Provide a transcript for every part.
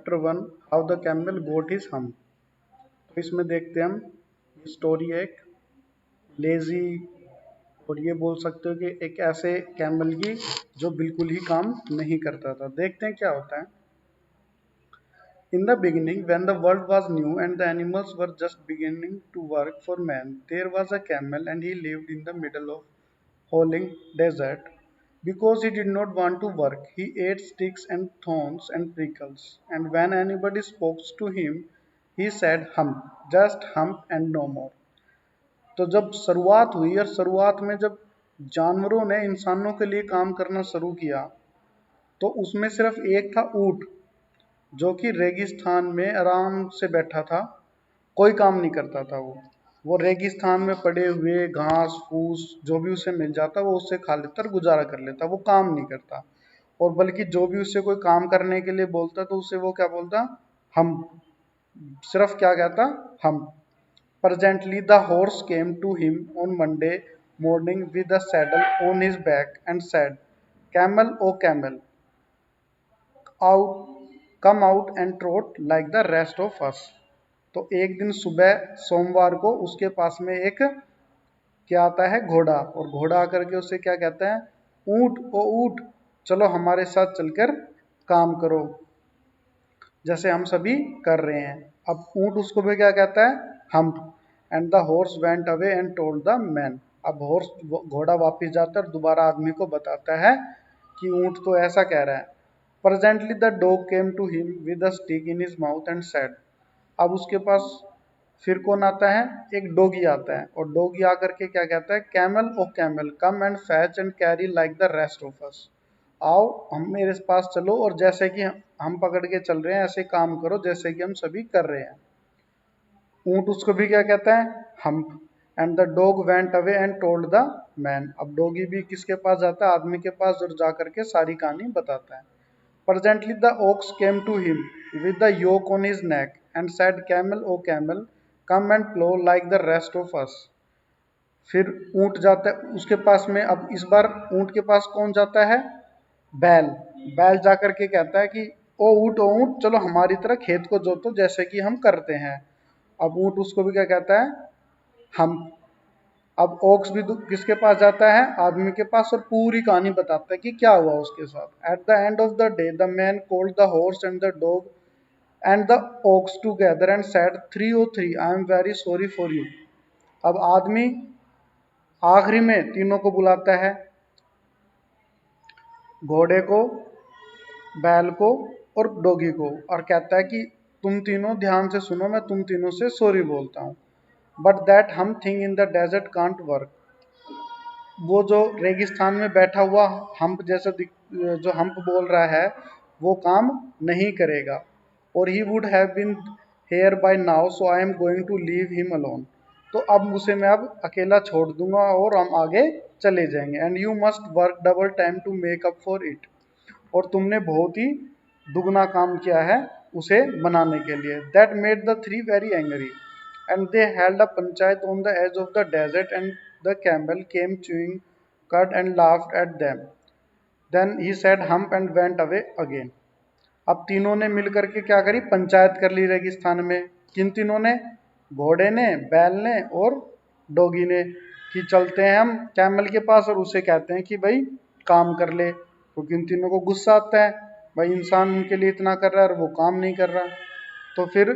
Chapter 1 how the camel got his hump. तो इसमें देखते हैं हम स्टोरी है एक लेजी, और ये बोल सकते हो कि एक ऐसे कैमल की जो बिल्कुल ही काम नहीं करता था। देखते हैं क्या होता है। In the beginning, when the world was new and the animals were just beginning to work for man, there was a camel and he lived in the middle of howling desert. Because he did not want to work, he ate sticks and thorns and prickles. And when anybody spoke to him, he said hump, just hump and no more. तो जब शुरुआत हुई और शुरुआत में जब जानवरों ने इंसानों के लिए काम करना शुरू किया, तो उसमें सिर्फ एक था ऊंट, जो कि रेगिस्तान में आराम से बैठा था, कोई काम नहीं करता था। वो रेगिस्तान में पड़े हुए घास फूस जो भी उसे मिल जाता वो उससे खा लेता और गुजारा कर लेता, वो काम नहीं करता। और बल्कि जो भी उससे कोई काम करने के लिए बोलता तो उससे वो क्या बोलता, हम, सिर्फ क्या कहता, हम। Presently the horse came to him on Monday morning with a saddle on his back and said, Camel, O camel, out, come out and trot like the rest of us. तो एक दिन सुबह सोमवार को उसके पास में एक क्या आता है, घोड़ा, और घोड़ा आकर के उससे क्या कहता है, ऊंट, ओ ऊंट, चलो हमारे साथ चलकर काम करो जैसे हम सभी कर रहे हैं। अब ऊंट उसको भी क्या कहता है, हम। And the horse went away and told the man. अब हॉर्स, घोड़ा वापिस जाता है और दोबारा आदमी को बताता है कि ऊंट तो ऐसा कह रहा है। Presently the dog came to him with a stick in his mouth and said. अब उसके पास फिर कौन आता है, एक डोगी आता है, और डोगी आकर के क्या कहता है, camel, O camel, come and fetch and carry like the rest of us. आओ हम मेरे पास चलो और जैसे कि हम पकड़ के चल रहे हैं ऐसे काम करो जैसे कि हम सभी कर रहे हैं। ऊंट उसको भी क्या कहता है, हम। And the dog went away and told the man. अब डॉगी भी किसके पास जाता है, आदमी के पास, और जा करके सारी कहानी बताता है। Presently the ox came to him with the yoke on his neck and said, camel, O camel, come and plough like the rest of us. फिर ऊंट जाता है उसके पास में। अब इस बार ऊंट के पास कौन जाता है, बैल। बैल जाकर के कहता है कि ओ ऊंट, चलो हमारी तरह खेत को जोतो जैसे कि हम करते हैं। अब ऊंट उसको भी क्या कहता है, हम। अब ओक्स भी किसके पास जाता है, आदमी के पास, और पूरी कहानी बताता है कि क्या हुआ उसके साथ। At the end of the day the man called the horse and the dog and the ox together and said, 303 I am very sorry for you. अब आदमी आखिरी में तीनों को बुलाता है, घोड़े को, बैल को और डोगी को, और कहता है कि तुम तीनों ध्यान से सुनो, मैं तुम तीनों से सॉरी बोलता हूँ। But that humph thing in the desert can't work. वो जो रेगिस्तान में बैठा हुआ हम्प जैसा जो हम्प बोल रहा है वो काम नहीं करेगा। और he would have been here by now so I am going to leave him alone. तो अब उसे मैं अब अकेला छोड़ दूंगा और हम आगे चले जाएंगे। And you must work double time to make up for it. और तुमने बहुत ही दुगना काम किया है उसे बनाने के लिए। That made the three very angry and they held a panchayat on the edge of the desert and the camel came chewing cud and laughed at them. Then he said hump and went away again. अब तीनों ने मिलकर के क्या करी, पंचायत कर ली रेगिस्तान में। किन तीनों ने, घोड़े ने, बैल ने और डोगी ने, कि चलते हैं हम कैमल के पास और उसे कहते हैं कि भाई काम कर ले। क्योंकि इन तीनों को गुस्सा आता है, भाई इंसान उनके लिए इतना कर रहा है और वो काम नहीं कर रहा। तो फिर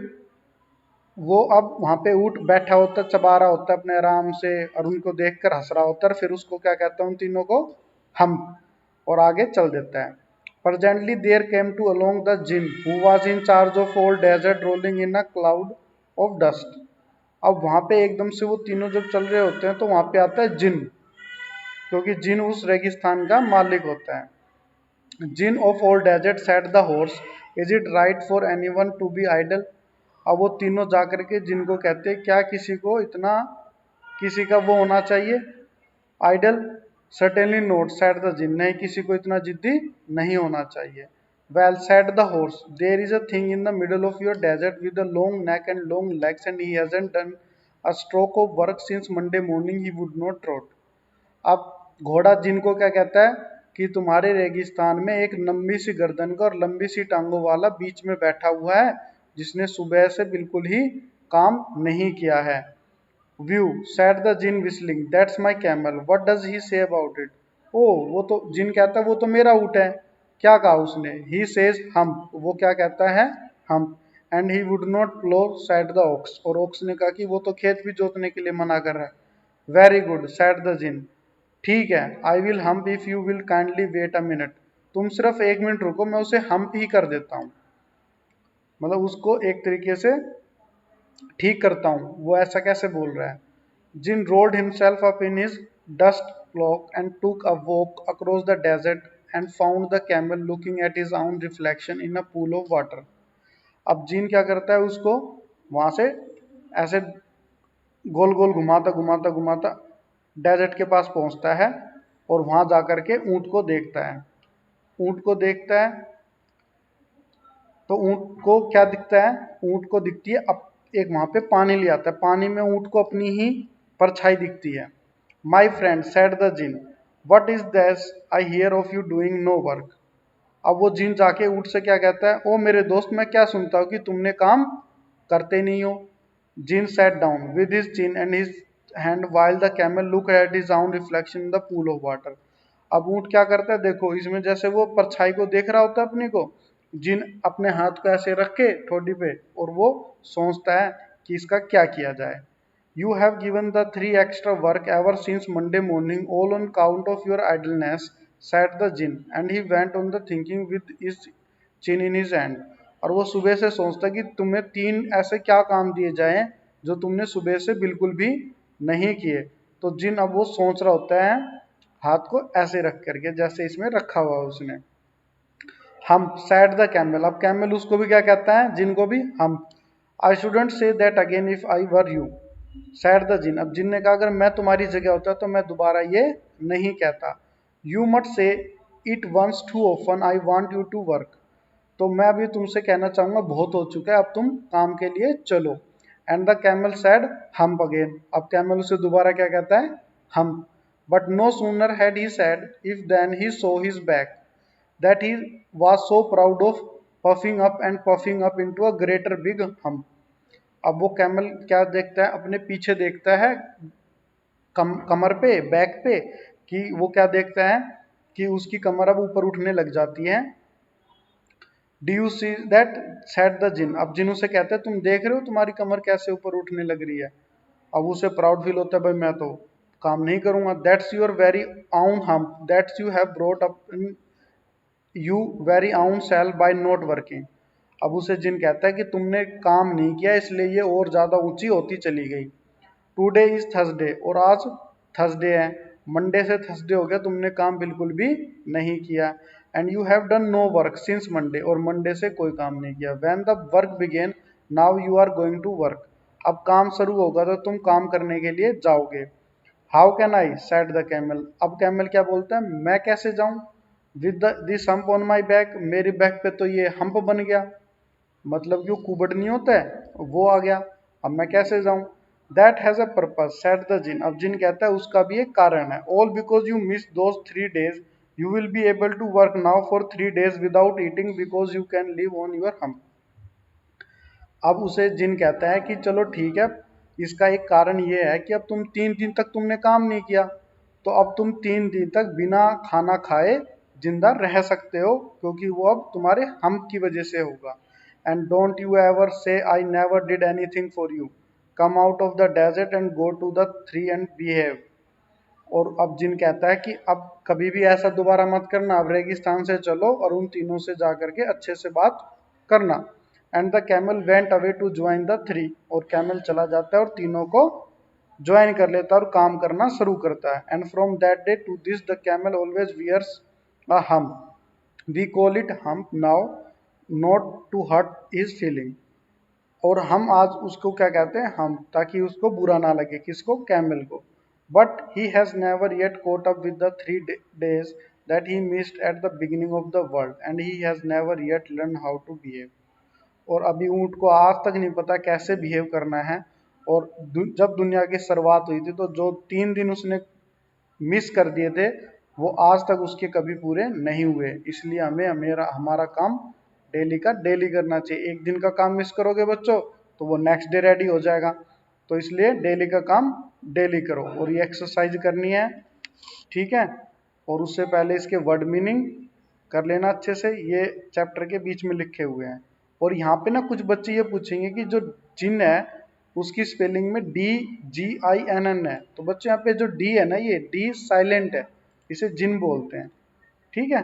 वो अब वहां पे ऊँट बैठा होता है, चबा रहा होता है अपने आराम से, और उनको देखकर हंस रहा होता है। फिर उसको क्या कहता है, उन तीनों को, हम, और आगे चल देता है। Presently there came to along the jinn who was in charge of all desert rolling in a cloud of dust. अब वहां पे एकदम से वो तीनों जब चल रहे होते हैं तो वहां पे आता है जिन, क्योंकि जिन उस रेगिस्तान का मालिक होता है। जिन of all desert said the horse, is it right for anyone to be idle. अब वो तीनों जाकर के जिनको कहते हैं, क्या किसी को इतना, किसी का वो होना चाहिए, idle. Certainly not said the djinn, नहीं किसी को इतना जिद्दी नहीं होना चाहिए। Well said the horse, there is a thing in the middle of your desert with a long neck and long legs and he hasn't done a stroke of work since Monday morning he would not trot. अब घोड़ा जिनको क्या कहता है, कि तुम्हारे रेगिस्तान में एक लंबी सी गर्दन का और लंबी सी टांगों वाला बीच में बैठा हुआ है, जिसने सुबह से बिल्कुल ही काम नहीं किया है। Whew, said the djinn whistling, that's my camel, what does he say about it? ओ, वो तो जिन कहता है वो तो मेरा ऊँट है। क्या कहा उसने? He says hump, वो क्या कहता है? hump. And he would not plow, said the ox, और ox ने कहा कि वो तो खेत भी जोतने के लिए मना कर रहा है। Very good, said the djinn, ठीक है, I will humph if you will kindly wait a minute, तुम सिर्फ 1 मिनट रुको, मैं उसे हम्प ही कर देता हूँ, मतलब उसको एक तरीके से ठीक करता हूँ। वो ऐसा कैसे बोल रहा है? जिन rolled himself up in his dust cloak and took a walk across the desert and found the camel looking at his own reflection in a pool of water. अब जिन क्या करता है, उसको वहां से ऐसे गोल गोल घुमाता घुमाता घुमाता डेजर्ट के पास पहुंचता है और वहां जाकर के ऊंट को देखता है। ऊंट को देखता है तो ऊंट को क्या दिखता है? ऊंट को दिखती है अब एक वहां पे पानी ले आता है, पानी में ऊंट को अपनी ही परछाई दिखती है। My friend, said the djinn, what is this I hear of you doing no work. अब वो जिन जाके ऊंट से क्या कहता है? ओ मेरे दोस्त, मैं क्या सुनता हूँ कि तुमने काम करते नहीं हो। Djinn sat down with his chin and his hand while the camel look at his own reflection in the pool of water. अब ऊंट क्या करता है? देखो, इसमें जैसे वो परछाई को देख रहा होता है अपने को, जिन अपने हाथ को ऐसे रख के ठोडी पे, और वो सोचता है कि इसका क्या किया जाए। You have given the 3 extra work ever since Monday morning, all on count of your idleness, said the jinn, and he went on the thinking with his chin in his hand. और वो सुबह से सोचता कि तुम्हें 3 ऐसे क्या काम दिए जाएं जो तुमने सुबह से बिल्कुल भी नहीं किए। तो जिन अब वो सोच रहा होता है हाथ को ऐसे रख करके, जैसे इसमें रखा हुआ उसने। हम, सैड द कैमल, अब कैमल उसको भी क्या कहता है? जिन को भी humph. I shouldn't say that again if I were you, said the djinn, अब जिन ने कहा अगर मैं तुम्हारी जगह होता तो मैं दोबारा ये नहीं कहता। You must say it once too often, I want you to work, तो मैं अभी तुमसे कहना चाहूंगा बहुत हो चुका है, अब तुम काम के लिए चलो। And the camel said humph again, अब कैमल उसे दोबारा क्या कहता है? Humph. But no sooner had he said if then he saw his back that he was so proud of puffing up into a greater big hump. अब वो camel क्या देखता है? अपने पीछे देखता है, कमर पे, बैक पे, कि वो क्या देखता है कि उसकी कमर अब ऊपर उठने लग जाती है। Do you see that, said the djinn, अब जिन उसे कहते हैं तुम देख रहे हो तुम्हारी कमर कैसे ऊपर उठने लग रही है। अब उसे प्राउड फील होता है, भाई मैं तो काम नहीं करूंगा। दैट्स योर वेरी आउन hump that's you have brought up in you very आउन सेल बाय नॉट वर्किंग। अब उसे जिन कहता है कि तुमने काम नहीं किया इसलिए ये और ज़्यादा ऊंची होती चली गई। टुडे इज थर्सडे, और आज थर्सडे है, मंडे से थर्सडे हो गया, तुमने काम बिल्कुल भी नहीं किया। And you have done no work since Monday, और मंडे से कोई काम नहीं किया। When the work began now you are going to work, अब काम शुरू होगा तो तुम काम करने के लिए जाओगे। How can I, said the camel, अब कैमल क्या बोलता है? मैं कैसे जाऊं? With this hump on my back, मेरी बैक पे तो ये हम्प बन गया, मतलब जो कुबड़ नहीं होता है वो आ गया, अब मैं कैसे जाऊं? That has a purpose, said the djinn, अब जिन कहता है उसका भी एक कारण है। All because you miss those 3 days, you will be able to work now for 3 days without eating because you can live on your hump. अब उसे जिन कहता है कि चलो ठीक है, इसका एक कारण ये है कि अब तुम 3 दिन तक तुमने काम नहीं किया, तो अब तुम 3 दिन तक बिना खाना खाए जिंदा रह सकते हो, क्योंकि वो अब तुम्हारे हम की वजह से होगा। And don't you ever say I never did anything for you, come out of the desert and go to the three and behave. और अब जिन कहता है कि अब कभी भी ऐसा दोबारा मत करना, अब रेगिस्तान से चलो और उन तीनों से जा करके अच्छे से बात करना। And the camel went away to join the three, और कैमल चला जाता है और तीनों को ज्वाइन कर लेता है और काम करना शुरू करता है। And from that day to this the camel always wears a hump, we call it hump now, not to hurt his feeling. और हम आज उसको क्या कहते हैं? हम, ताकि उसको बुरा ना लगे। किसको? कैमल को। But he has never yet caught up with the 3 days that he missed at the beginning of the world, and he has never yet learn how to behave. और अभी ऊंट को आज तक नहीं पता कैसे बिहेव करना है। और जब दुनिया की शुरुआत हुई थी तो जो 3 दिन उसने मिस कर दिए थे, वो आज तक उसके कभी पूरे नहीं हुए, इसलिए हमारा काम डेली का डेली करना चाहिए। एक दिन का काम मिस करोगे बच्चों तो वो नेक्स्ट डे रेडी हो जाएगा, तो इसलिए डेली का काम डेली करो। और ये एक्सरसाइज करनी है, ठीक है। और उससे पहले इसके वर्ड मीनिंग कर लेना अच्छे से, ये चैप्टर के बीच में लिखे हुए हैं। और यहाँ पे ना कुछ बच्चे ये पूछेंगे कि जो जिन है उसकी स्पेलिंग में DGINN है, तो बच्चे यहाँ पे जो डी है ना, ये डी साइलेंट है, इसे जिन बोलते हैं, ठीक है।